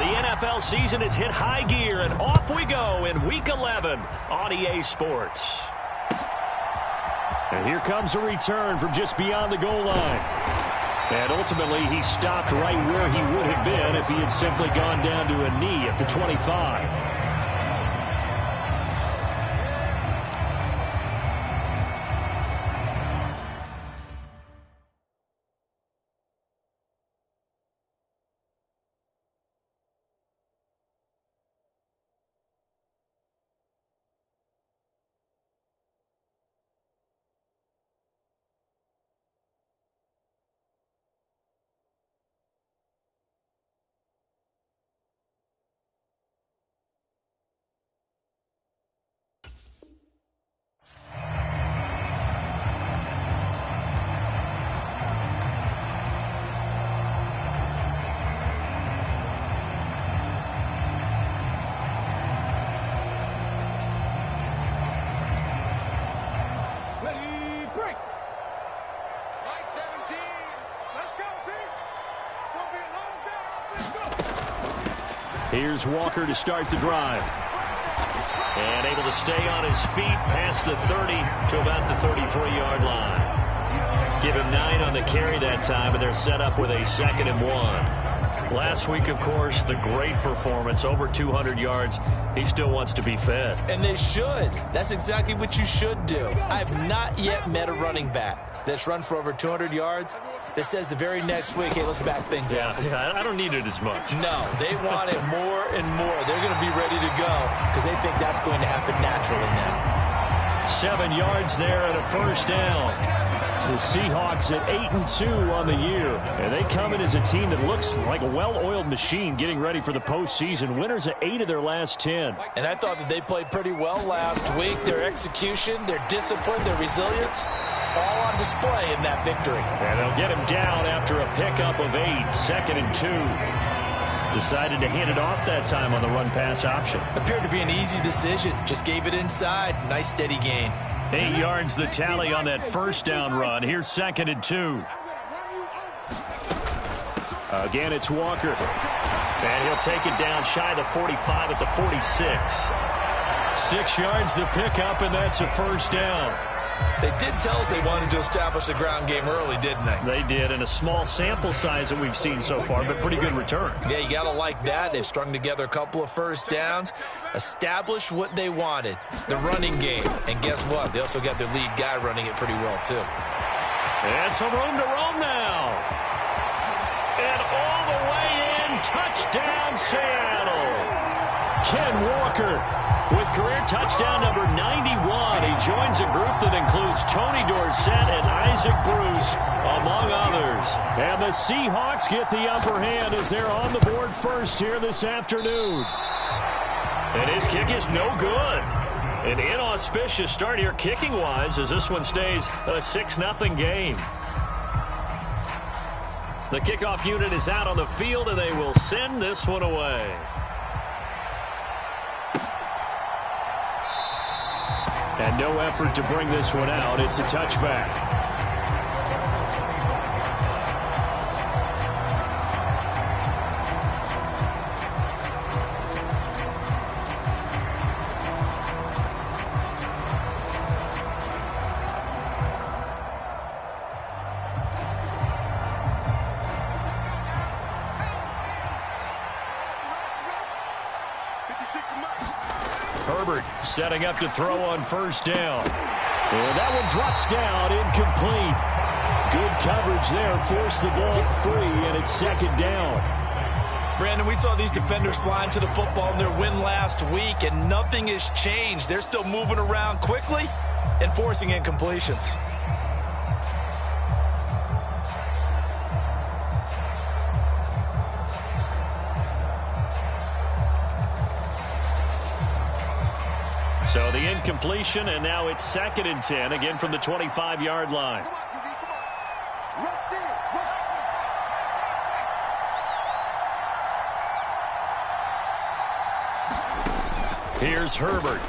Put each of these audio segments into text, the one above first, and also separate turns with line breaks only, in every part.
The NFL season has hit high gear, and off we go in Week 11 on EA Sports. And here comes a return from just beyond the goal line. And ultimately, he stopped right where he would have been if he had simply gone down to a knee at the 25. Here's Walker to start the drive. And able to stay on his feet past the 30 to about the 33-yard line. Give him 9 on the carry that time, and they're set up with a 2nd and 1. Last week, of course, the great performance, over 200 yards. He still wants to be fed.
And they should. That's exactly what you should do. I have not yet met a running back that's run for over 200 yards that says the very next week, hey, let's back things up.
Yeah, I don't need it as much.
No, they want it more and more. They're going to be ready to go because they think that's going to happen naturally now.
7 yards there and a first down. The Seahawks at 8-2 on the year. And they come in as a team that looks like a well-oiled machine getting ready for the postseason. Winners of 8 of their last 10.
And I thought that they played pretty well last week. Their execution, their discipline, their resilience, all on display in that victory.
And they'll get him down after a pickup of 8, 2nd and 2. Decided to hand it off that time on the run-pass option.
Appeared to be an easy decision. Just gave it inside. Nice steady gain.
8 yards the tally on that first down run. Here's 2nd and 2. Again, it's Walker. And he'll take it down shy of the 45 at the 46. 6 yards the pickup, and that's a first down.
They did tell us they wanted to establish the ground game early, didn't they?
They did, and a small sample size that we've seen so far, but pretty good return.
Yeah, you got to like that. They've strung together a couple of first downs, established what they wanted, the running game. And guess what? They also got their lead guy running it pretty well, too.
And some room to roam now. And all the way in, touchdown, Seattle. Ken Walker with career touchdown number 91. He joins a group that includes Tony Dorsett and Isaac Bruce, among others. And the Seahawks get the upper hand as they're on the board first here this afternoon. And his kick is no good. An inauspicious start here kicking-wise as this one stays a 6-0 game. The kickoff unit is out on the field, and they will send this one away. And no effort to bring this one out. It's a touchback. Herbert setting up to throw on first down. And that one drops down, incomplete. Good coverage there, forced the ball free, and it's 2nd down.
Brandon, we saw these defenders flying to the football in their win last week, and nothing has changed. They're still moving around quickly and forcing incompletions.
So the incompletion, and now it's 2nd and 10, again from the 25-yard line. Here's Herbert.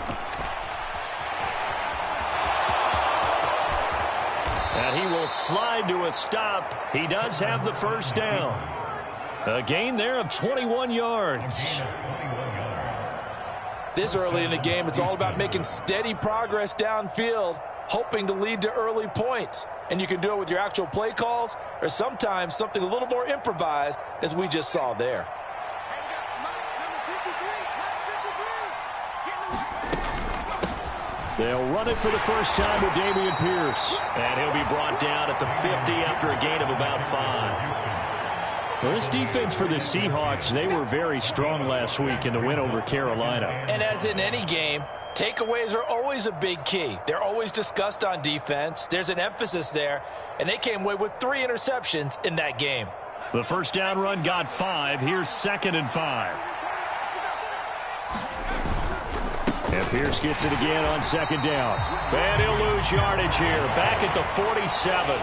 And he will slide to a stop. He does have the first down. A gain there of 21 yards.
This early in the game, it's all about making steady progress downfield, hoping to lead to early points. And you can do it with your actual play calls or sometimes something a little more improvised, as we just saw there.
They'll run it for the first time with Dameon Pierce. And he'll be brought down at the 50 after a gain of about 5. Well, this defense for the Seahawks, they were very strong last week in the win over Carolina.
And as in any game, takeaways are always a big key. They're always discussed on defense. There's an emphasis there, and they came away with 3 interceptions in that game.
The first down run got 5. Here's 2nd and 5. And Pierce gets it again on 2nd down. And he'll lose yardage here. Back at the 47.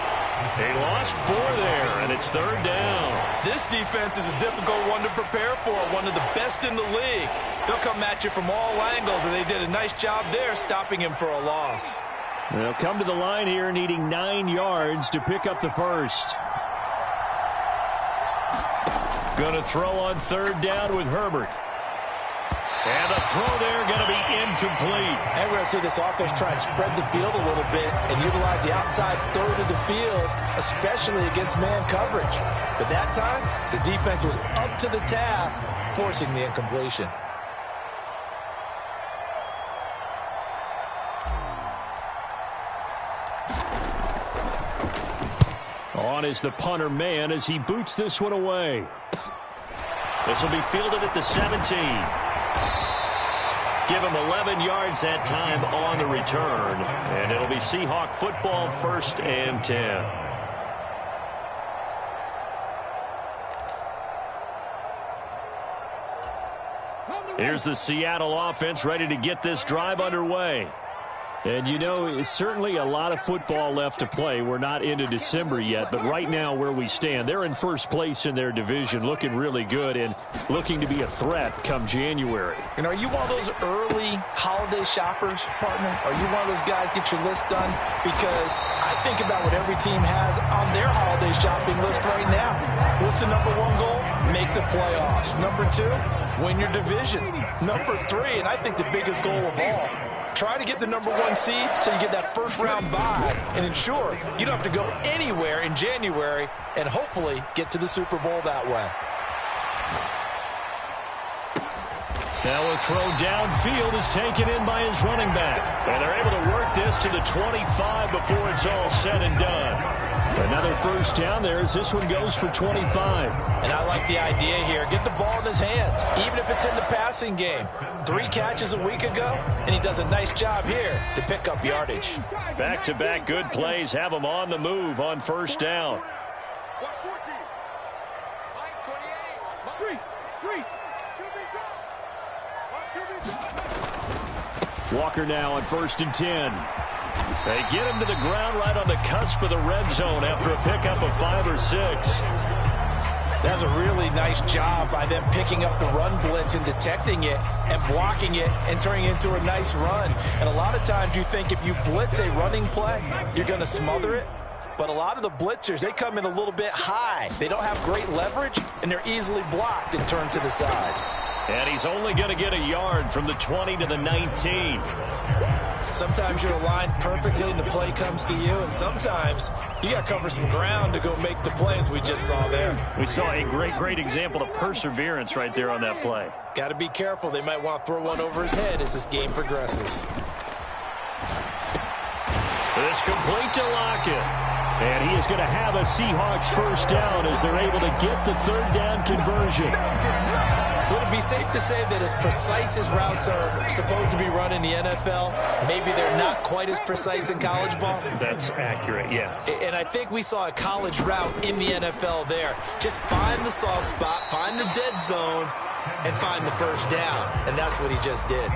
They lost 4 there, and it's 3rd down.
This defense is a difficult one to prepare for, one of the best in the league. They'll come at you from all angles, and they did a nice job there stopping him for a loss.
They'll come to the line here needing 9 yards to pick up the first. Going to throw on 3rd down with Herbert. And the throw there going to be incomplete.
And we're going to see this offense try and spread the field a little bit and utilize the outside third of the field, especially against man coverage. But that time, the defense was up to the task, forcing the incompletion.
On is the punter man as he boots this one away. This will be fielded at the 17. Give him 11 yards that time on the return. And it'll be Seahawk football, 1st and 10. Here's the Seattle offense ready to get this drive underway. And, you know, it's certainly a lot of football left to play. We're not into December yet, but right now where we stand, they're in first place in their division, looking really good and looking to be a threat come January.
And are you one of those early holiday shoppers, partner? Are you one of those guys get your list done? Because I think about what every team has on their holiday shopping list right now. What's the number 1 goal? Make the playoffs. Number 2, win your division. Number 3, and I think the biggest goal of all, try to get the number 1 seed so you get that first-round bye and ensure you don't have to go anywhere in January and hopefully get to the Super Bowl that way.
Now a throw downfield is taken in by his running back. And they're able to work this to the 25 before it's all said and done. Another first down there as this one goes for 25.
And I like the idea here. Get the ball in his hands, even if it's in the passing game. 3 catches a week ago, and he does a nice job here to pick up yardage.
Back-to-back good plays have him on the move on first down. Walker now on 1st and 10. They get him to the ground right on the cusp of the red zone after a pickup of 5 or 6.
That's a really nice job by them picking up the run blitz and detecting it and blocking it and turning it into a nice run. And a lot of times you think if you blitz a running play, you're going to smother it. But a lot of the blitzers, they come in a little bit high. They don't have great leverage, and they're easily blocked and turned to the side.
And he's only going to get a yard from the 20 to the 19.
Sometimes you're aligned perfectly and the play comes to you, and sometimes you got to cover some ground to go make the plays we just saw there.
We saw a great example of perseverance right there on that play.
Got to be careful. They might want to throw one over his head as this game progresses.
This complete to Lockett. And he is going to have a Seahawks first down as they're able to get the 3rd down conversion.
Would it be safe to say that as precise as routes are supposed to be run in the NFL, maybe they're not quite as precise in college ball?
That's accurate, yeah.
And I think we saw a college route in the NFL there. Just find the soft spot, find the dead zone, and find the first down. And that's what he just did.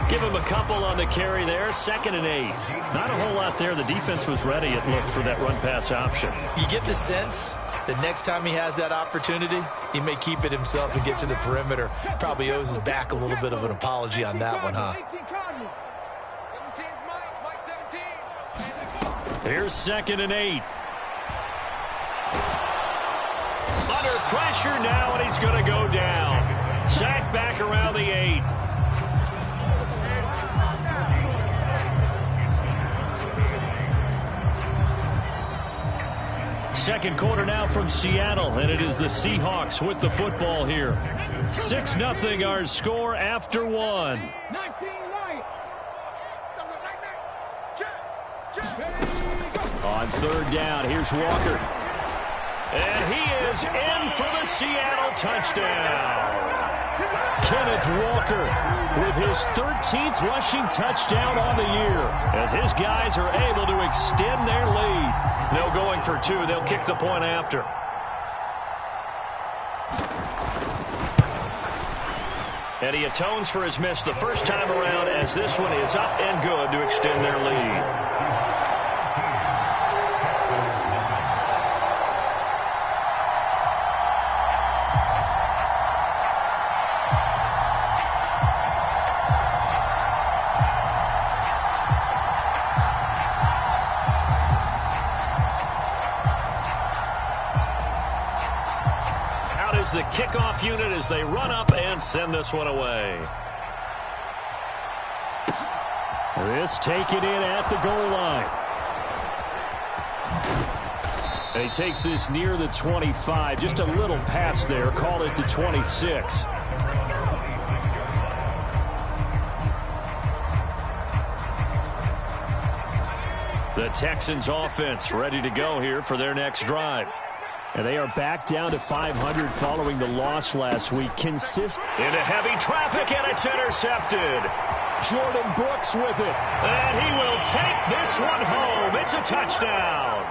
Give him a couple on the carry there, 2nd and 8. Not a whole lot there. The defense was ready, it looked, for that run-pass option.
You get the sense that next time he has that opportunity, he may keep it himself and get to the perimeter. Probably owes his back a little bit of an apology on that one, huh?
Here's 2nd and 8. under pressure now, and he's going to go down. Sacked back around the 8. Second quarter now from Seattle, and it is the Seahawks with the football here. 6-0 our score after 1. On third down, here's Walker. And he is in for the Seattle touchdown. Kenneth Walker with his 13th rushing touchdown on the year, as his guys are able to extend their lead. No going for 2. They'll kick the point after. And he atones for his miss the first time around, as this one is up and good to extend their lead. The kickoff unit as they run up and send this one away. This taken in at the goal line. And he takes this near the 25. Just a little pass there. Call it the 26. The Texans offense ready to go here for their next drive. And they are back down to 500 following the loss last week. Into heavy traffic, and it's intercepted. Jordan Brooks with it. And he will take this one home. It's a touchdown.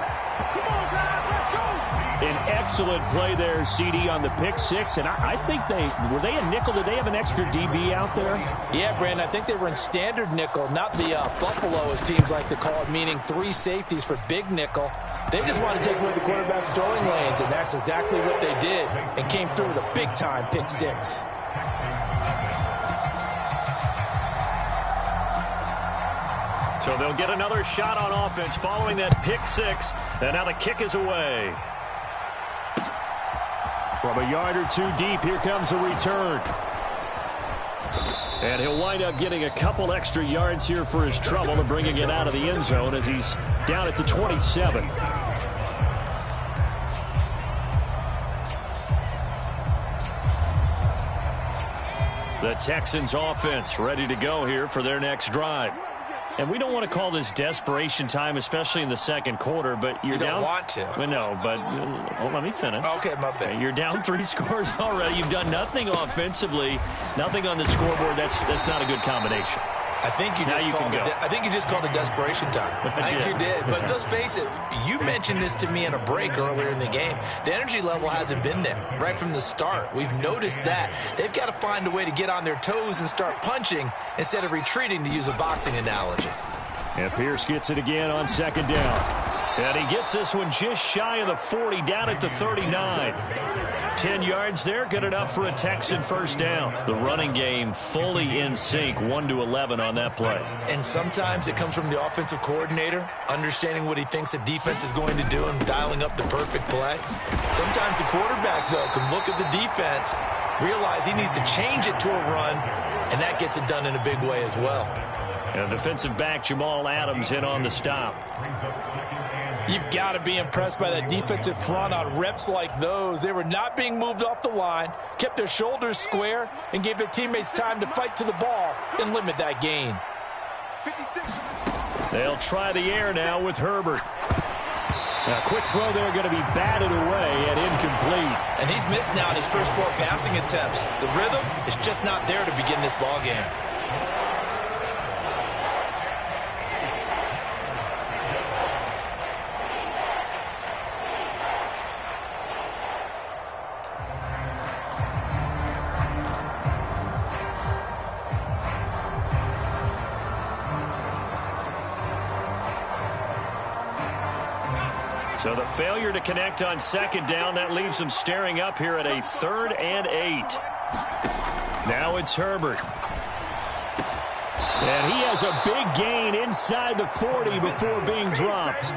An excellent play there, CD, on the pick six. And I think were they a nickel? Did they have an extra DB out there?
Yeah, Brandon, I think they were in standard nickel, not the Buffalo, as teams like to call it, meaning 3 safeties for big nickel. They just want to take away the quarterback's throwing lanes, and that's exactly what they did, and came through with a big-time pick six.
So they'll get another shot on offense following that pick six, and now the kick is away. From a yard or 2 deep, here comes a return. And he'll wind up getting a couple extra yards here for his trouble and bringing it out of the end zone as he's down at the 27. The Texans offense ready to go here for their next drive. And we don't want to call this desperation time, especially in the second quarter, but you're down.
You don't want to.
Well, no, but let me finish.
Okay, my bad.
You're down 3 scores already. You've done nothing offensively, nothing on the scoreboard. That's not a good combination.
I think you just called it desperation time. I think you did. But let's face it, you mentioned this to me in a break earlier in the game. The energy level hasn't been there right from the start. We've noticed that. They've got to find a way to get on their toes and start punching instead of retreating, to use a boxing analogy.
And Pierce gets it again on second down. And he gets this one just shy of the 40, down at the 39. 10 yards there, good enough for a Texan first down. The running game fully in sync, 1-11 on that play.
And sometimes it comes from the offensive coordinator, understanding what he thinks the defense is going to do and dialing up the perfect play. Sometimes the quarterback, though, can look at the defense, realize he needs to change it to a run, and that gets it done in a big way as well.
And defensive back Jamal Adams in on the stop.
You've got to be impressed by that defensive front on reps like those. They were not being moved off the line, kept their shoulders square, and gave their teammates time to fight to the ball and limit that gain.
They'll try the air now with Herbert. Now, quick throw there, going to be batted away and incomplete.
And he's missed now in his first 4 passing attempts. The rhythm is just not there to begin this ball game.
So the failure to connect on second down, that leaves them staring up here at a 3rd and 8. Now it's Herbert. And he has a big gain inside the 40 before being dropped.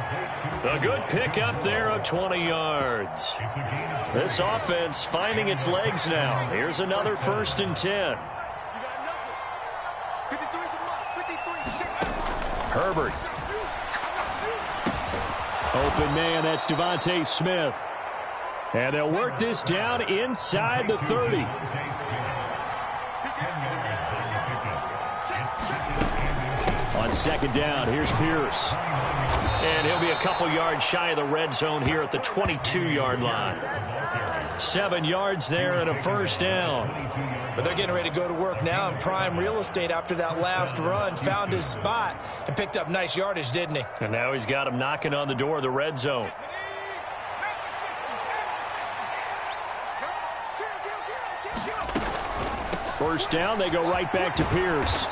A good pickup there of 20 yards. This offense finding its legs now. Here's another 1st and 10. Herbert. Open man, that's Devontae Smith. And they'll work this down inside the 30. On 2nd down, here's Pierce. And he'll be a couple yards shy of the red zone here at the 22-yard line. 7 yards there and a 1st down.
But they're getting ready to go to work now in prime real estate after that last run. Found his spot and picked up nice yardage, didn't he?
And now he's got him knocking on the door of the red zone. First down, they go right back to Pierce.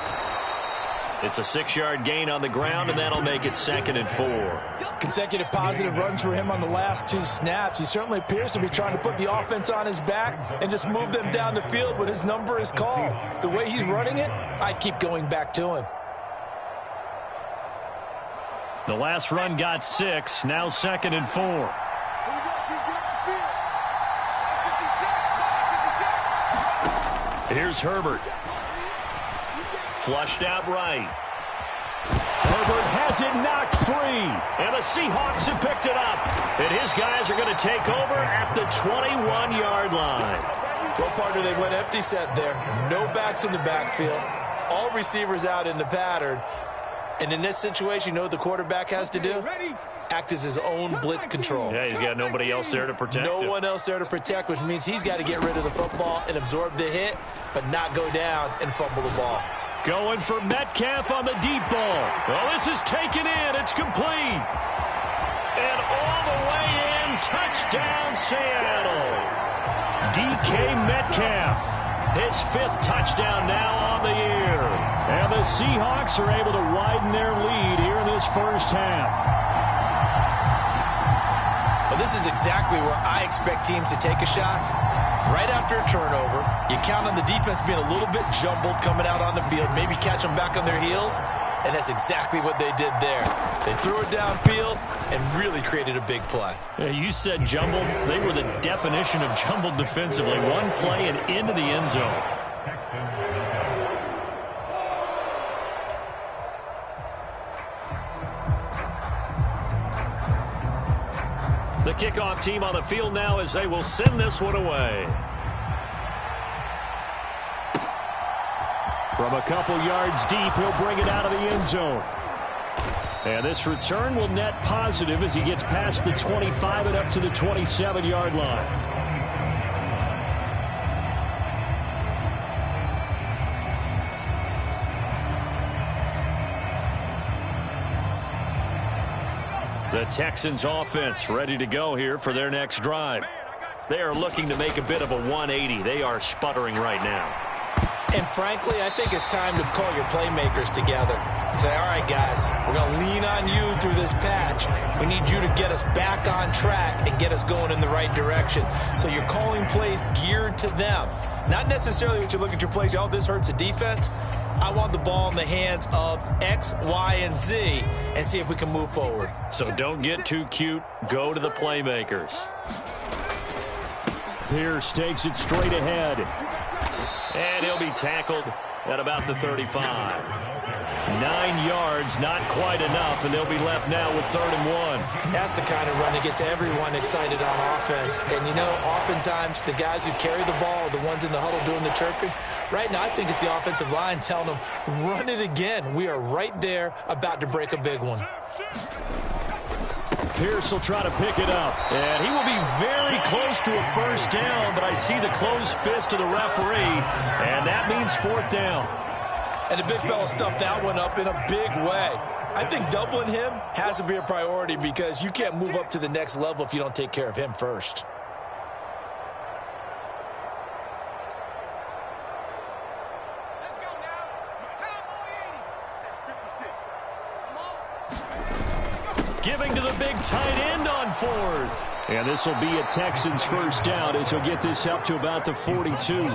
It's a 6-yard gain on the ground, and that'll make it 2nd and 4.
Consecutive positive runs for him on the last 2 snaps. He certainly appears to be trying to put the offense on his back and just move them down the field when his number is called. The way he's running it, I'd keep going back to him.
The last run got 6, now 2nd and 4. Here's Herbert. Flushed out right. Herbert has it knocked free. And the Seahawks have picked it up. And his guys are going to take over at the 21-yard line.
Well, partner, they went empty set there. No backs in the backfield. All receivers out in the pattern. And in this situation, you know what the quarterback has to do? Act as his own blitz control.
Yeah, he's got nobody else there to protect him.
No one else there to protect, which means he's got to get rid of the football and absorb the hit, but not go down and fumble the ball.
Going for Metcalf on the deep ball. Well, this is taken in. It's complete. And all the way in, touchdown Seattle. DK Metcalf, his 5th touchdown now on the year. And the Seahawks are able to widen their lead here in this first half.
Well, this is exactly where I expect teams to take a shot. Right after a turnover, you count on the defense being a little bit jumbled coming out on the field, maybe catch them back on their heels, and that's exactly what they did there. They threw it downfield and really created a big play.
Yeah, you said jumbled. They were the definition of jumbled defensively. One play and into the end zone. The kickoff team on the field now as they will send this one away. From a couple yards deep, he'll bring it out of the end zone. And this return will net positive as he gets past the 25 and up to the 27-yard line. The Texans offense ready to go here for their next drive. They are looking to make a bit of a 180. They are sputtering right now.
And frankly, I think it's time to call your playmakers together and say, all right, guys, we're going to lean on you through this patch. We need you to get us back on track and get us going in the right direction. So you're calling plays geared to them. Not necessarily what you look at your plays, oh, this hurts the defense. I want the ball in the hands of X, Y, and Z and see if we can move forward.
So don't get too cute. Go to the playmakers. Pierce takes it straight ahead. And he'll be tackled at about the 35. 9 yards, not quite enough, and they'll be left now with 3rd and 1.
That's the kind of run that gets everyone excited on offense. And, you know, oftentimes the guys who carry the ball are the ones in the huddle doing the chirping. Right now, I think it's the offensive line telling them, run it again. We are right there about to break a big one.
Pierce will try to pick it up. And he will be very close to a first down, but I see the closed fist of the referee, and that means 4th down.
And the big fella stuffed that one up in a big way. I think doubling him has to be a priority because you can't move up to the next level if you don't take care of him first.
Let's go now. Cowboy 86.
Giving to the big tight end on 4th. And this will be a Texans first down as he'll get this up to about the 42.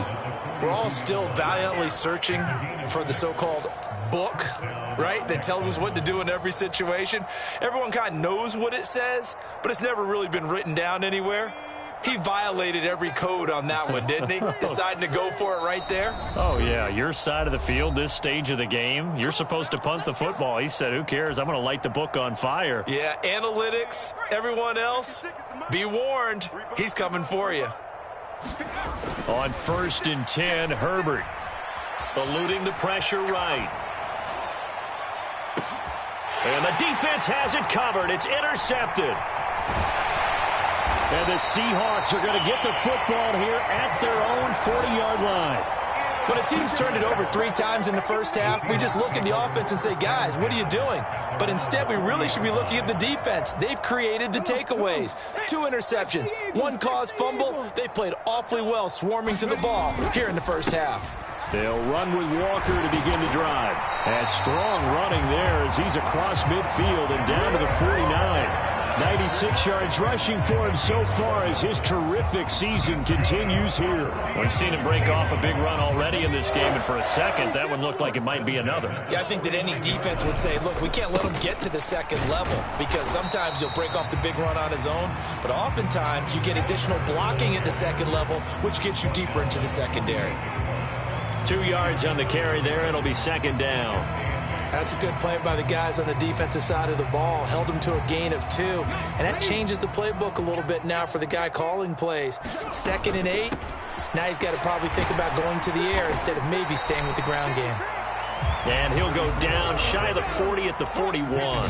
We're all still valiantly searching for the so-called book, right, that tells us what to do in every situation. Everyone kind of knows what it says, but it's never really been written down anywhere. He violated every code on that one, didn't he? Deciding to go for it right there.
Oh, yeah, your side of the field, this stage of the game, you're supposed to punt the football. He said, who cares? I'm going to light the book on fire.
Yeah, analytics, everyone else, be warned, he's coming for you.
On 1st and 10, Herbert eluding the pressure right. And the defense has it covered. It's intercepted. And the Seahawks are going to get the football here at their own 40-yard line.
When a team's turned it over 3 times in the first half, we just look at the offense and say, guys, what are you doing? But instead, we really should be looking at the defense. They've created the takeaways. 2 interceptions, 1 caused fumble. They played awfully well swarming to the ball here in the first half.
They'll run with Walker to begin the drive. And strong running there as he's across midfield and down to the 49. 96 yards rushing for him so far as his terrific season continues here. We've seen him break off a big run already in this game, and for a second, that one looked like it might be another.
Yeah, I think that any defense would say, look, we can't let him get to the second level because sometimes he'll break off the big run on his own, but oftentimes you get additional blocking at the second level, which gets you deeper into the secondary.
2 yards on the carry there. It'll be 2nd down.
That's a good play by the guys on the defensive side of the ball. Held them to a gain of 2. And that changes the playbook a little bit now for the guy calling plays. 2nd and 8. Now he's got to probably think about going to the air instead of maybe staying with the ground game.
And he'll go down shy of the 40 at the 41.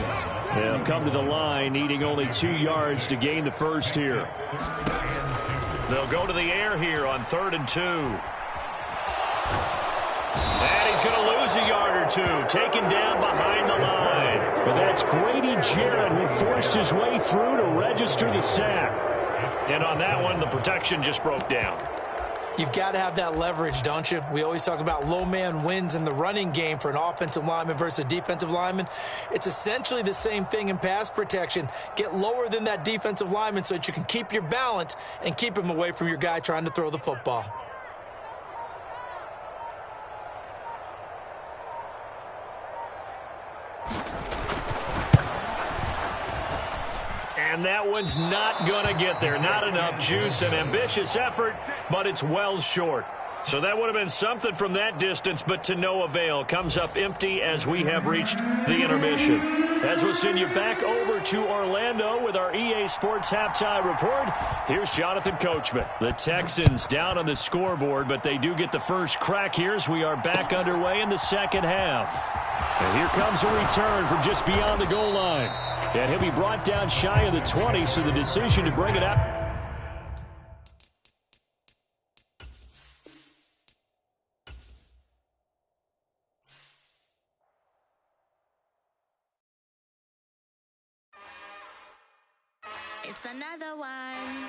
They'll come to the line needing only 2 yards to gain the first here. They'll go to the air here on 3rd and 2. And he's going to lose a yard or 2, taken down behind the line. But that's Grady Jarrett who forced his way through to register the sack. And on that one, the protection just broke down.
You've got to have that leverage, don't you? We always talk about low man wins in the running game for an offensive lineman versus a defensive lineman. It's essentially the same thing in pass protection. Get lower than that defensive lineman so that you can keep your balance and keep him away from your guy trying to throw the football.
And that one's not going to get there. Not enough juice. An ambitious effort, but it's well short. So that would have been something from that distance, but to no avail. Comes up empty as we have reached the intermission. As we'll send you back over to Orlando with our EA Sports Halftime Report, here's Jonathan Coachman. The Texans down on the scoreboard, but they do get the first crack here as we are back underway in the second half. And here comes a return from just beyond the goal line. And he'll be brought down shy of the 20, so the decision to bring it out.
It's another one.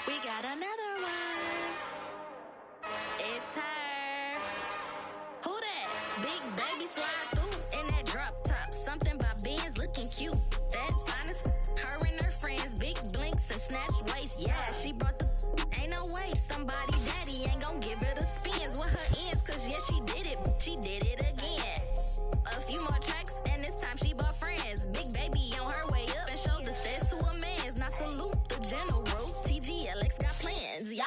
We got another one. It's her. Who that? Big baby slide through in that drop top. Something by Benz looking cute. That's honest. Her and her friends, big blinks and snatch waist. Yeah, she brought the ain't no way. Somebody daddy ain't gon' give her the spins with her ends. Cause yeah, she did it. She did it again. A few more tracks and this time she bought friends. Big baby on her way up and showed the steps to a man's. Now salute the general. TGLX got plans, yeah.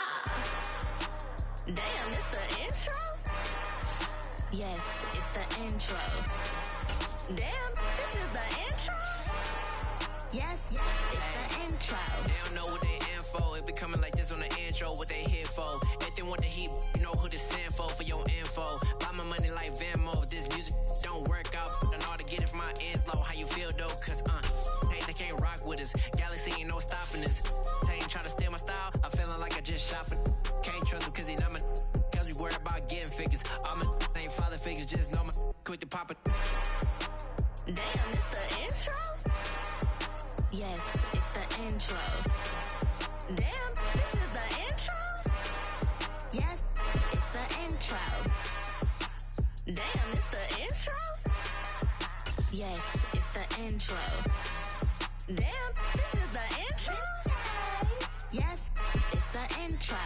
Damn, it's the intro? Yes, it's the intro. Damn, this is the intro? Yes, it's the intro.
They don't know what they in for. If it coming like this on the intro, what they here for? Anything want the heat, you know who to send for your info. Buy my money like Venmo. If this music don't work out, I know how to get it from my ends low. How you feel though? Cause hey, they can't rock with us. Galaxy ain't no stopping us. They ain't trying to steal my style. I'm feeling like I just shot for. Can't trust them cause they not my. Cause we worry about getting figures. All my ain't father figures, just know my quick to pop it.
Damn, it's the intro? Yes, it's the intro. Damn, this is the intro? Yes, it's the intro. Damn, it's the intro? Yes, it's the intro. Damn, this is the intro? Yes, it's the intro.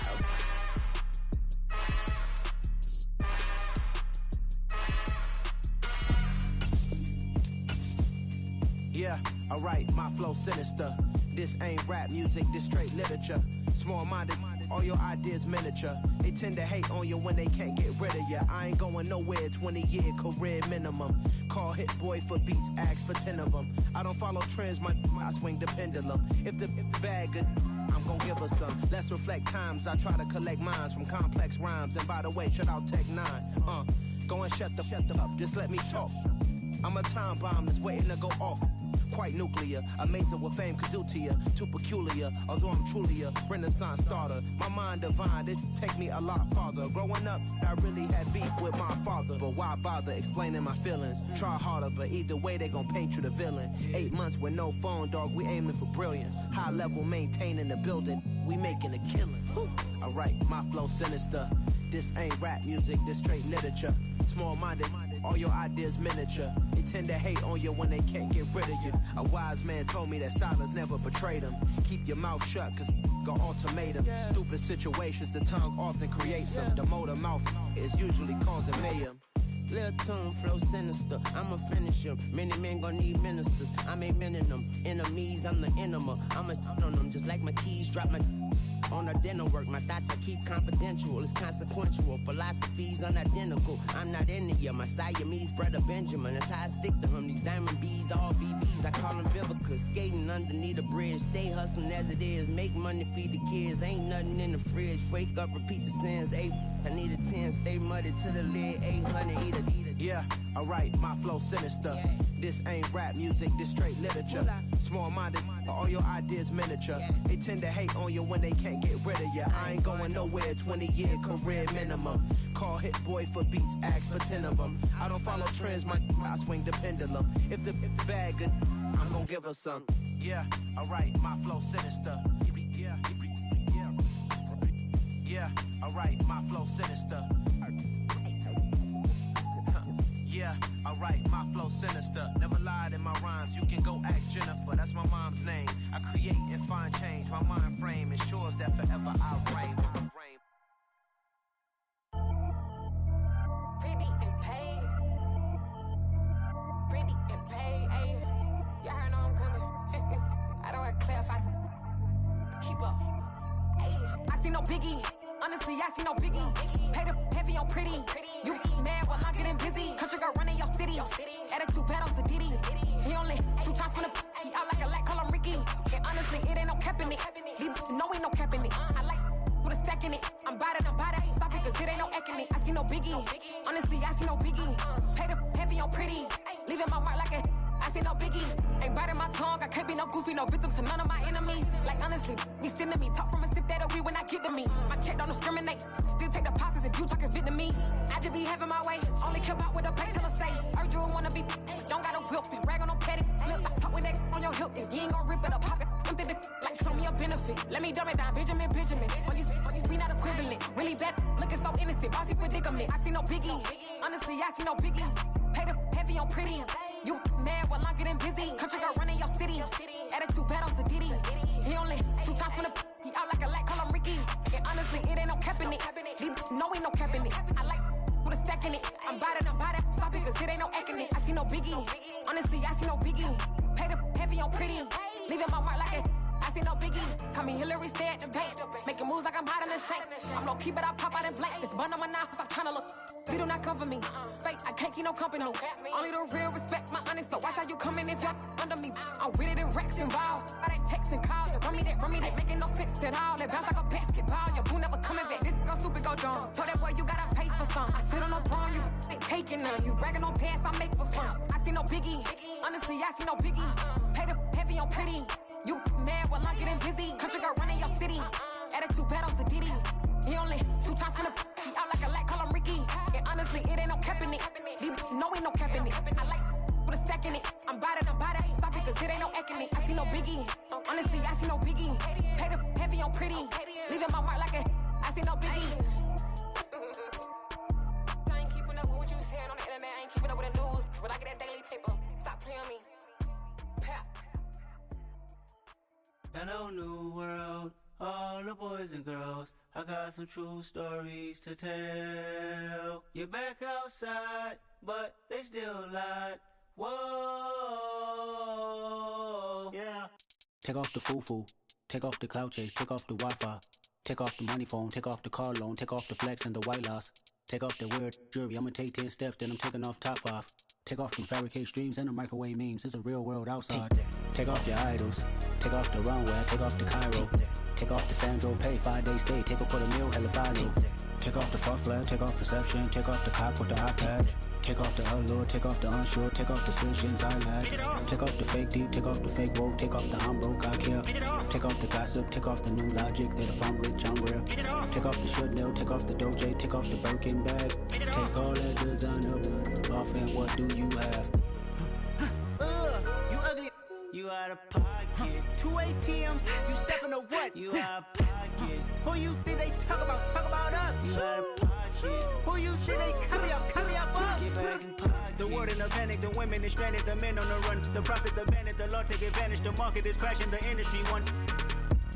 Yeah, alright, my flow sinister. This ain't rap music, this straight literature. Small-minded, all your ideas miniature. They tend to hate on you when they can't get rid of you. I ain't going nowhere, 20-year career minimum. Call Hit Boy for beats, ask for 10 of them. I don't follow trends, I swing the pendulum. If the bag good, I'm gon' give her some. Let's reflect times, I try to collect minds from complex rhymes. And by the way, shout out Tech 9. Go and shut the up, just let me talk. I'm a time bomb that's waiting to go off. Quite nuclear, amazing what fame could do to you. Too peculiar, although I'm truly a renaissance starter. My mind divine, it take me a lot farther. Growing up, I really had beef with my father. But why bother explaining my feelings? Try harder, but either way they gon' paint you the villain. 8 months with no phone, dog, we aiming for brilliance. High level maintaining the building, we making a killing. Alright, my flow sinister. This ain't rap music, this straight literature. Small-minded, all your ideas miniature. They tend to hate on you when they can't get rid of you. A wise man told me that silence never betrayed him. Keep your mouth shut, cause got ultimatums. Stupid situations, the tongue often creates them. The motor mouth is usually causing mayhem.
Lil' tune, flow sinister, I'ma finish him. Many men gon' need ministers, I ain't mending them. Enemies, I'm the enema, I'ma on them. Just like my keys, drop my on the dinner work. My thoughts I keep confidential, it's consequential. Philosophies unidentical, I'm not into you. My Siamese brother Benjamin, that's how I stick to him. These diamond bees, all BBs, I call them Vivica. Skating underneath a bridge, stay hustling as it is. Make money, feed the kids, ain't nothing in the fridge. Wake up, repeat the sins, I need a 10, stay muddy to the lid, 800, eat a.
Yeah, alright, my flow sinister. This ain't rap music, this straight literature. Small-minded, all your ideas miniature. They tend to hate on you when they can't get rid of you. I ain't going nowhere, 20-year career minimum. Call Hit Boy for beats, ask for 10 of them. I don't follow trends, I swing the pendulum. If the bag good, I'm gon' give her some. Yeah, alright, my flow sinister. Yeah, alright, my flow sinister. Yeah, alright, my flow sinister. Never lied in my rhymes, you can go ask Jennifer. That's my mom's name. I create and find change. My mind frame ensures that forever I'll reign.
Pretty and paid. Pretty and paid, ayy. Y'all heard know I'm coming. I don't want to clarify. Keep up. Ayy. I see no biggie. Honestly, I see no biggie. Pay the heavy on pretty. You mad while I'm getting busy. Country girl running your city. Attitude bad on Diddy. He only 2 times from the he out like a light, call him Ricky. And honestly, it ain't no cap in it. These know ain't no cap in it. I like with a stack in it. I'm about it. Stop it, cause it ain't no eck in it. I see no biggie. Honestly, I see no biggie. Pay the heavy on pretty. Leaving my mark like a I see no biggie. Ain't biting my tongue. I can't be no goofy, no victim to none of my enemies. Like honestly, be sending me talk from a sip that we when I get to me. My check don't discriminate. Still take deposits if you talking Vietnamese. I just be having my way. Only come out with a pay till I say. Urge you wanna be. Don't got a whip and rag on no petty. Let's stop talk with that on your hip. If you ain't gon' rip it up, pop it. Empty the like show me a benefit. Let me dumb it down, Benjamin. Money's we not equivalent. Really bad, looking so innocent. Bossy predicament. I see no biggie. Honestly, I see no biggie. Pay the heavy on pretty. You mad while I'm getting busy. Country girl running your city. Attitude bad on Diddy. He only 2 times from the he out like a light, call him Ricky. And honestly, it ain't no cap in it. These know ain't no cap in it. I like with a stack in it. I'm about it. Stop it, cause it ain't no eck in it. I see no biggie. Honestly, I see no biggie. Pay the heavy on pretty. Leaving my mark like a I see no biggie. Call me Hillary, stay at the bank. Making moves like I'm hot in the shank. I'm low key, but I pop out in blank. This bun on my knife, stop trying to look. They do not cover me. Fake, I can't keep no company. Only the real respect my honest. So watch how you coming if y'all under me. I'm with it in Rex involved. I they texting calls. Run me that. Making no sense at all. They bounce like a basketball. Your boo never coming back. This go stupid, go dumb. Told that boy you gotta pay for some. I sit on no throne, you ain't taking none. You bragging on pants, I make for fun. I see no biggie. Honestly, I see no biggie. Pay the heavy on pretty. You mad while I'm getting busy. Country girl running your city. Attitude bad on Diddy. He only 2 times from the he out like a light, call him Ricky. And honestly, it ain't no cap in it. These know ain't no cap in it. I like with a stack in it. I'm about it. Stop it, cause it ain't no eck in it. I see no biggie. Honestly, I see no biggie. Pay the heavy on pretty. Leaving my mark like a I see no biggie. I ain't keeping up with what you saying on the internet. I ain't keeping up with the news. But I get that daily paper. Stop playing me.
Hello, new world, all the boys and girls. I got some true stories to tell. You're back outside, but they still lied. Whoa.
Take off the foo-foo, take off the cloud chase, take off the Wi-Fi. Take off the money phone, take off the car loan, take off the flex and the white loss. Take off the weird jewelry, I'ma take 10 steps, then I'm taking off top 5. Take off them fabricated streams and the microwave memes, it's a real world outside. Take off your idols, take off the runway, take off the Cairo. Take off the Sandro pay, 5-day stay, take a $250,000 hella final. Take off the fuck flag, take off perception, take off the cop with the iPad. Take off the allure, take off the unsure, take off the decisions I lack. Take off the fake deep, take off the fake woke, take off the I'm broke, I care. Take off the gossip, take off the new logic that if I'm rich, I'm real. Take off the Chanel, take off the Doja, take off the Birkin bag. Take all that designer off and what do you have?
You ugly. You out of pocket. 2 ATMs, you stepping to what? You out of pocket. Who you think they talk about? Talk about us. You out of pocket. Who you think they carry up for us? Get back in pocket. The world in a panic, the women is stranded, the men on the run. The profits abandoned, the law take advantage. The market is crashing, the industry wants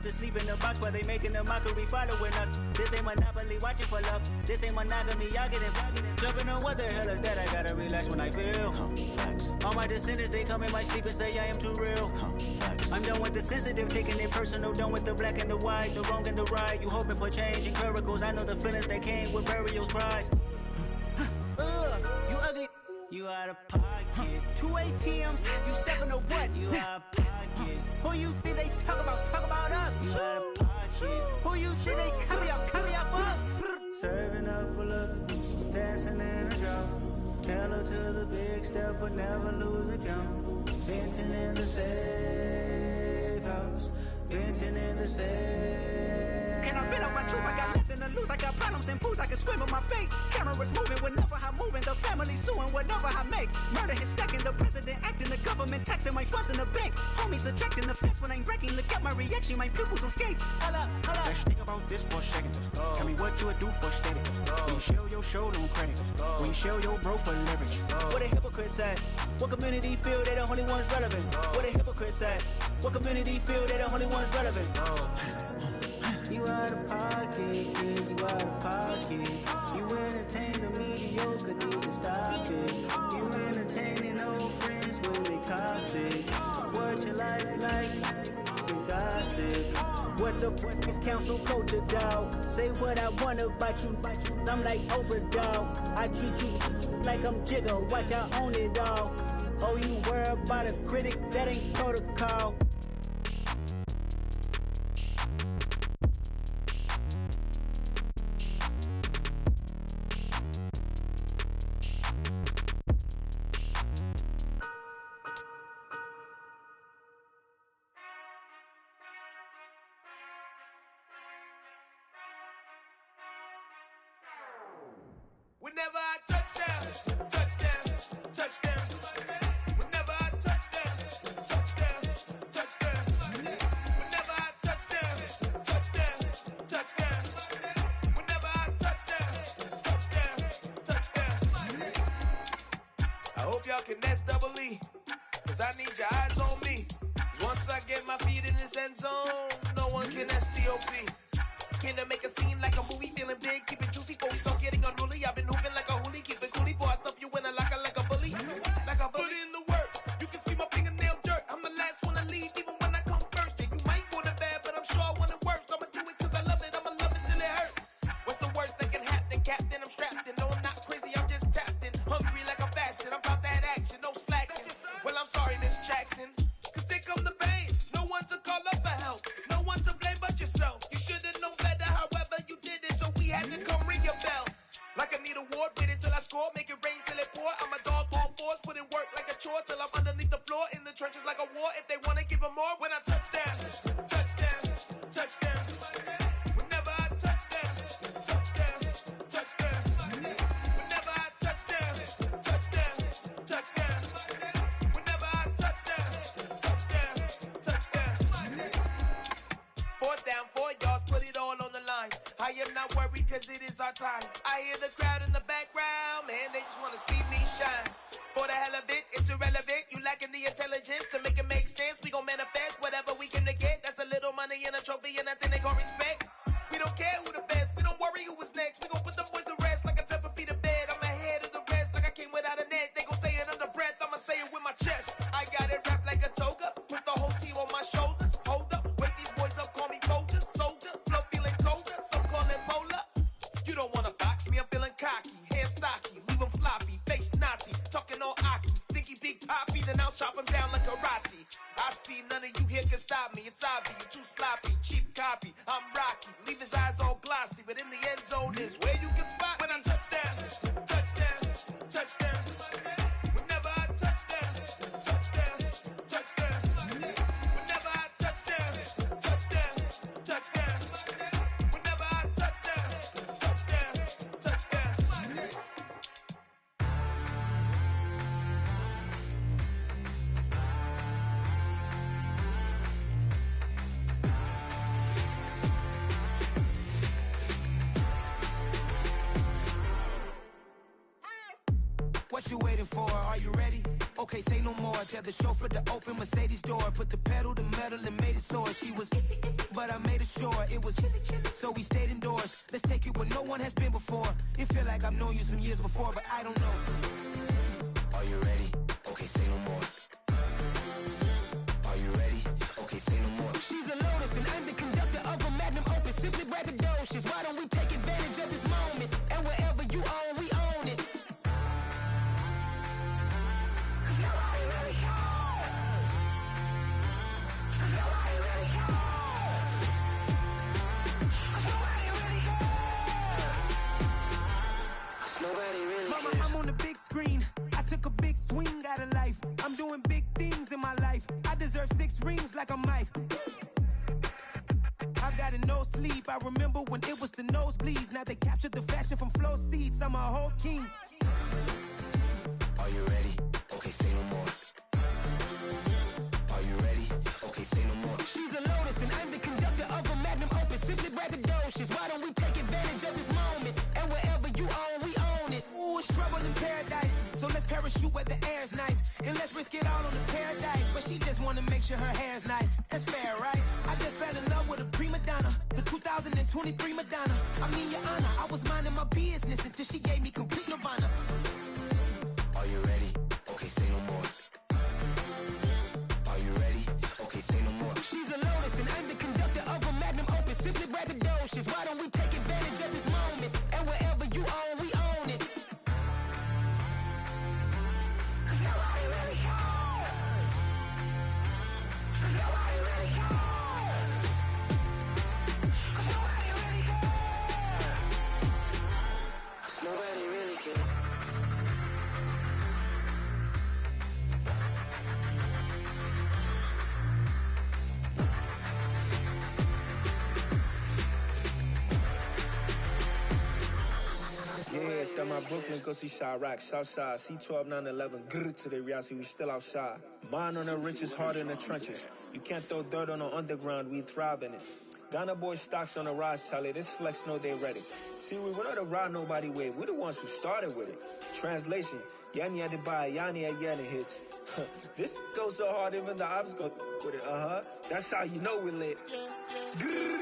to sleep in the box while they making a mockery following us. This ain't Monopoly, watching for love. This ain't monogamy, y'all getting jumping on what the hell is that? I gotta relax when I feel. All my descendants, they come in my sleep and say I am too real. I'm done with the sensitive, taking it personal. Done with the black and the white, the wrong and the right. You hoping for change and miracles. I know the feelings that came with burial cries. You ugly. You out of pocket. 2 ATMs, you stepping to what? You out of pocket. Who you think they talk about? Talk about us. You out of pocket. Who you think they carry up for us? Serving up a look, dancing in a drop. Hello to the big step, but never lose a count. Venting in the safe house. Venting in the safe. Can I vent out my truth? I got nothing to lose. I got problems and pools. I can swim with my fate. Cameras moving whenever I'm moving. The family suing whatever I make. Murder is stacking. The president acting. The government taxing my funds in the bank. Homies ejecting the fence when I'm wrecking. Look at my reaction. My pupils on skates. Holla.
Let's think about this for a second. Tell me what you would do for static. When you show your show on credit. When you show your bro for leverage.
What a hypocrite said. What community feel they the only ones relevant? What a hypocrite said. What community feel they the only ones relevant? You out of pocket, yeah, you out of pocket. You entertain the mediocre, need to stop it. You entertaining old friends when they toxic. What your life like, you gossip. What the fuck is council culture, dog? Say what I want about you, I'm like overdog. I treat you like I'm Jigga, watch I own it all. Oh, you worry about a critic, that ain't protocol.
Whenever I touchdown, touchdown, touchdown. Whenever I touchdown, touchdown, touchdown. Whenever I touchdown, touchdown, touchdown. Whenever I touchdown, touchdown, touchdown. I hope y'all can nest double E, cause I need your eyes on me. Once I get my feet in this end zone, no one can STOP. Can I make a scene like a movie, feeling big, keep it juicy before we start getting unruly. I've been hooping like a hoolie, keep it coolie before I stuff you in a locker like a bully. Like a bully. Put in the work, you can see my fingernail dirt. I'm the last one to leave, even when I come first. Yeah, you might want it bad, but I'm sure I want it worse. I'ma do it cause I love it, I'ma love it till it hurts. What's the worst that can happen, Captain? I'm strapped in, no I'm not crazy, I'm just tapped in. Hungry like I'm fasting, I'm about that action, no slacking. Well, I'm sorry, Miss Jackson, cause here come the pain. No one to call up for help, no one to blame but yourself. You should've known better, however you did it, so we had to come ring your bell. Like I need a war, wait until I score, make it rain till it pour. I'm a dog, all fours, put in work like a chore till I'm underneath the floor, in the trenches like a war. If they wanna give them more, when I touchdown, touchdown, touchdown. Whenever I touchdown, touchdown, touchdown. Whenever I touchdown, touchdown, touchdown. Whenever I touchdown, touchdown, touchdown. 4th down, 4 yards, put it all on the line. I am not worried cause it is our time. I hear the crowd in the background, man, they just wanna see me shine. For the hell of it, it's irrelevant. You lacking the intelligence to make it make sense. We gon' manifest whatever we can to get. That's a little money and a trophy and nothing they call respect. We don't care who the best, we don't worry who was next. We gon' put the boys to rest like a 10 feet of bed. I'm ahead of the rest like I came without a net. They gon' say it under breath, I'ma say it with my chest. I got it wrapped like a toga, put the whole team on my I'm feeling cocky, hair stocky, leave him floppy, face naughty, talking all aki. Think he big poppy, then I'll chop him down like karate. I see none of you here can stop me. It's obvious, you're too sloppy, cheap copy. I'm Rocky, leave his eyes all glossy, but in the end zone is where you can spot when I touchdown, touchdown, touchdown. Whenever I touchdown, touchdown, touchdown. Whenever I touchdown, touchdown, touchdown. Whenever I touchdown, touchdown, touchdown.
What you waiting for? Are you ready? Okay, say no more. Tell the chauffeur to open Mercedes door. Put the pedal to metal and made it soar. She was, but I made it sure it was. So we stayed indoors. Let's take it where no one has been before. It feel like I've known you some years before, but I don't know. Are you ready? Okay, say no more. Are you ready? Okay, say no more. She's a Lotus and I'm the conductor of a magnum opus. Simply braggadocious. Why don't we take advantage of this moment? And wherever you own, we own it. Mama, I'm on the big screen. I took a big swing out of life. I'm doing big things in my life. I deserve 6 rings like a Mike. I've gotten no sleep. I remember when it was the nosebleeds. Now they captured the fashion from flow seats. I'm a whole king. Are you ready? Okay, say no more. Are you ready? Okay, say no more. She's a Lotus and I'm the conductor of a magnum opus. Simply braggadocious. Why don't we take advantage of this moment? And wherever you own, we own it. Ooh, it's trouble in paradise. So let's parachute where the air's nice. And let's risk it all on the paradise. But she just wanna make sure her hair's nice. That's fair, right? I just fell in love with a prima donna. The 2023 Madonna. I mean, your honor, I was minding my business until she gave me complete nirvana. Are you ready? Okay, say no more. Are you ready? Okay, say no more. She's a Lotus and I'm the conductor of a magnum opus. Simply braggadocious. Why don't we take advantage of this moment? And wherever you own, we own it. Nobody really cares. Nobody really cares. Nobody really cares. Nobody really cares.
Yeah, through my Brooklyn, go see Chirac, Southside, C12, 911, grr to the reality, we still outside. Mine on the riches, heart in the trenches. You can't throw dirt on the underground, we thrive in it. Ghana boy stocks on the rise, Charlie, this flex know they ready. See, we not to ride nobody with, we the ones who started with it. Translation, Yani had to buy, Yani had Yanni hits. This goes so hard, even the ops go with it, That's how you know we lit. Grr,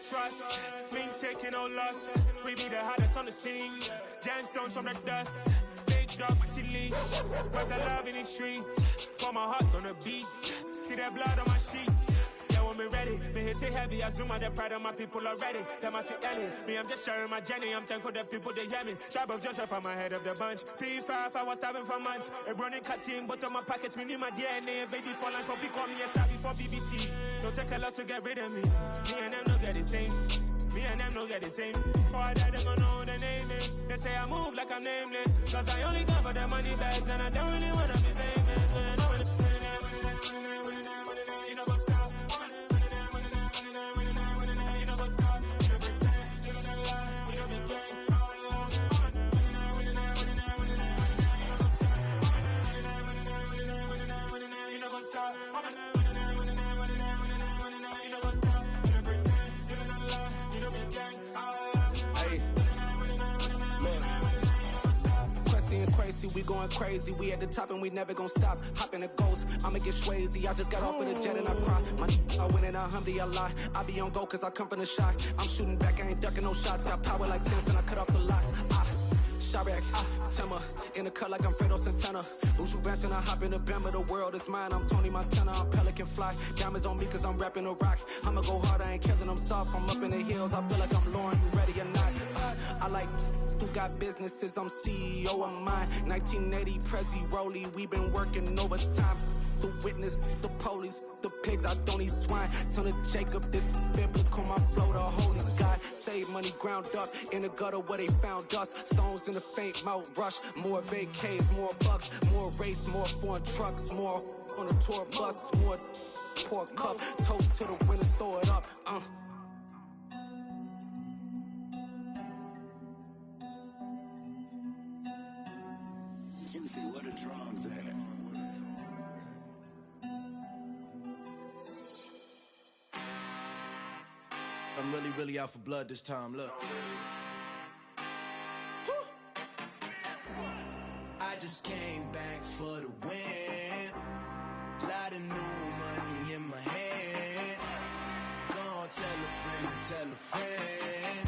trust, me taking no loss. We be the hottest on the scene. Gemstones from the dust. Big dog with your leash. Where's the love in the streets? Got my heart on the beat. See that blood on my sheets. Yeah, when we ready, me hit it heavy. I zoom out the pride of my people already. Them I see Ellie. Me, I'm just sharing my journey. I'm thankful that people they hear me. Tribe of Joseph, I'm ahead of the bunch. P5, I was starving for months. A running cutscene, but on my pockets, me need my DNA. Baby for lunch, but we call me a star before BBC. Don't take a lot to get rid of me. Me and them don't get the same. Me and them don't get the same. Oh, I died, they gon' know who the name is. They say I move like I'm nameless. Cause I only come for the money bags and I don't really wanna be famous. You know, go stop. You know, go stop. You know, pretend. You know, lie. You know, be gang. You know, go stop. You know, pretend. You know,
crazy, we going crazy. We at the top and we never gonna stop. Hop in a ghost, I'ma get swayzy. I just got off of the jet and I cry. My I win in a Humvee, I lie. I be on go cause I come from the shot. I'm shooting back, I ain't ducking no shots. Got power like Samson, I cut off the locks. Chirac, Timmer, in the cut like I'm Fredo Santana. Uju Banton, I hop in the Bama, the world is mine. I'm Tony Montana, I'm Pelican Fly. Diamonds on me cause I'm rapping a rock. I'ma go hard, I ain't killing them soft. I'm up in the hills, I feel like I'm Lauren, you ready or not? I like who got businesses, I'm CEO of mine. 1980, Prezi Rolly, we been working overtime. The witness, the police, the pigs, I don't eat swine. Son of Jacob, this biblical, my flow, the holy God. Save money ground up in the gutter where they found us. Stones in the faint mouth rush. More vacays, more bucks, more race, more foreign trucks, more on a tour bus, more pour cup. Toast to the winners, throw it up.
Juicy, where the drums at?
I'm really out for blood this time, look. I just came back for the win. Lot of new money in my hand. Gonna tell a friend to tell a friend.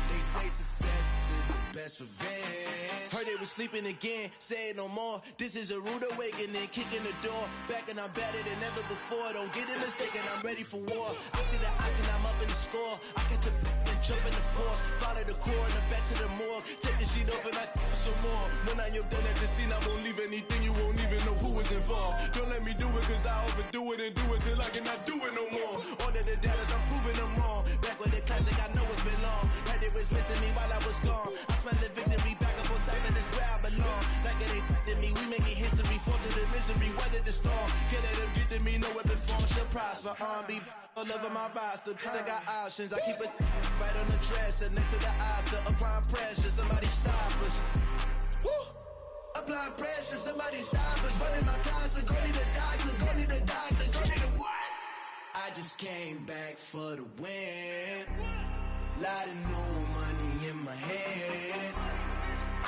They say success is the best revenge. Heard they was sleeping again, say it no more. This is a rude awakening, kicking the door. Back and I'm better than ever before. Don't get it mistaken, I'm ready for war. I see the option, I'm up in the score. I catch a and jump in the Porsche. Follow the core and the back to the morgue. Take the sheet off and I some more. When I am done at the scene, I won't leave anything. You won't even know who was involved. Don't let me do it cause I overdo it and do it till I cannot do it no more. All of the doubters, I'm proving them wrong. Back with the classic, I know it's been long. Had they was missing me while I was gone. I smell the victory back up on top and it's where I belong. Like it ain't to me, we making history. Fall through the misery, weather the storm. Can't let them get to me, no weapon form shall prosper. R&B all over my roster. I got options, I keep it right on the dresser. Next to the Oscar, applying pressure. Somebody stop us. Woo! Applying pressure, somebody stop us. Running my closet, go need a doctor, go need a doctor, go need a what? I just came back for the win. Lot of new money in my hand.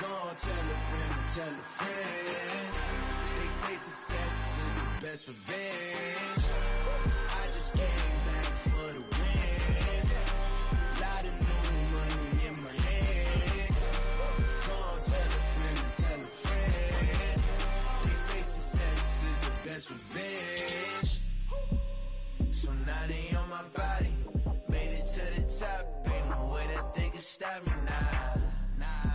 Gonna tell a friend to tell a friend. They say success is the best revenge. I just came back for the win. Lot of new money in my hand. Gonna tell a friend to tell a friend. They say success is the best revenge. So now they on my body. Made it to the top. Ain't no way that they can stop me now.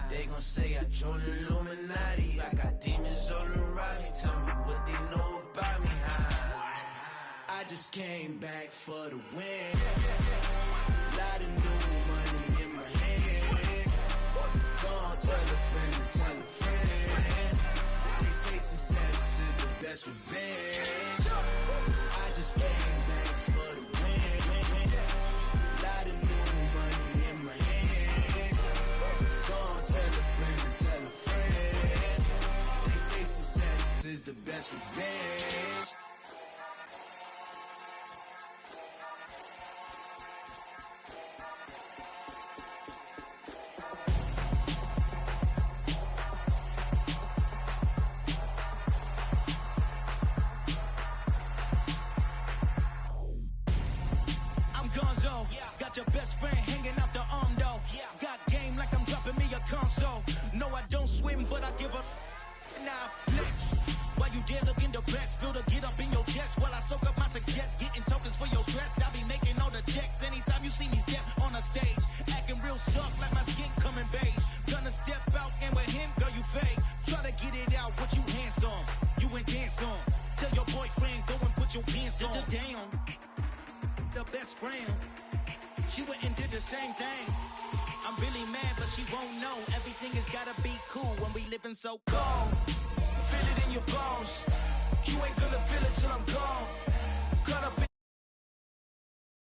They gon' say I joined the Illuminati. I got demons all around me. Tell me what they know about me, huh? I just came back for the win. Lot of new money in my hand. Gonna tell a friend to tell a friend. They say success is the best revenge. I just came back for the win. Lot of new money in my hand. Gonna tell a friend to tell a friend. They say success is the best revenge.
Got your best friend hanging out the arm though. Got game like I'm dropping me a console. No, I don't swim, but I give a now flex. While you there looking the best, feel the get up in your chest while I soak up my success, getting tokens for your stress. I be making all the checks anytime you see me step on a stage, acting real soft like my skin coming beige. Gonna step out and with him, girl, you fake. Try to get it out, but you handsome. You and dance on. Tell your boyfriend go and put your pants on. Damn, the best friend. She went and did the same thing. I'm really mad, but she won't know. Everything has gotta be cool when we living so cold. Feel it in your bones. You ain't gonna feel it till I'm gone. Caught up in